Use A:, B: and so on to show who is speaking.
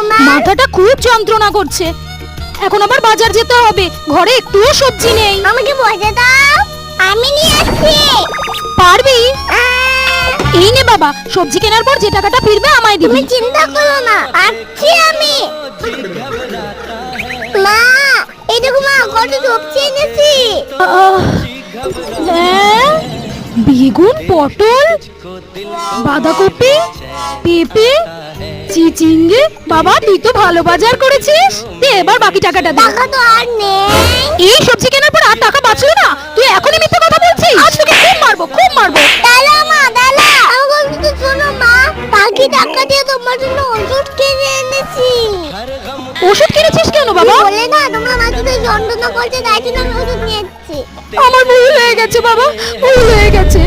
A: মা?
B: মাথাটা খুব যন্ত্রণা করছে, এখন আবার বাজার যেতে হবে, ঘরে একটুও সবজি নেই।
A: আমাকে বসে দাও, আমি নিয়ে আসছি।
B: পারবি? এই নে বাবা, সবজি কেনার পর যে টাকাটা ফিরবে আমায় দিবি।
A: তুমি চিন্তা করো না, আসছি আমি। মা, এই দেখো মা, কত সবজি এনেছি।
B: হ্যাঁ, বেগুন, পটল, বাঁধাকপি, পেঁপে, চিচিঙ্গে। বাবা তুই তো ভালো বাজার করেছিস, দে এবার বাকি টাকাটা দে।
A: টাকা তো আর নেই।
B: এই সবজি কেনার পর আর টাকা বাঁচলো না, তুই এখনই মিথ্যে কথা বলছিস। আজ তোকে খুব মারবো, খুব মারবো।
A: দাঁড়া মা, দাঁড়া, আমার কথা তো শোনো মা। বাকি টাকা দিয়ে তোমার জন্য ওষুধ কিনে এনেছি।
B: ওষুধ কিনেছিস কেন বাবা?
A: বলে না তোমরা মাঝে যন্ত্রণা করছে, তাই জন্য আমি ওষুধ নিয়ে এসেছি।
B: আমার ভুল হয়ে গেছে বাবা, ভুল হয়ে গেছে।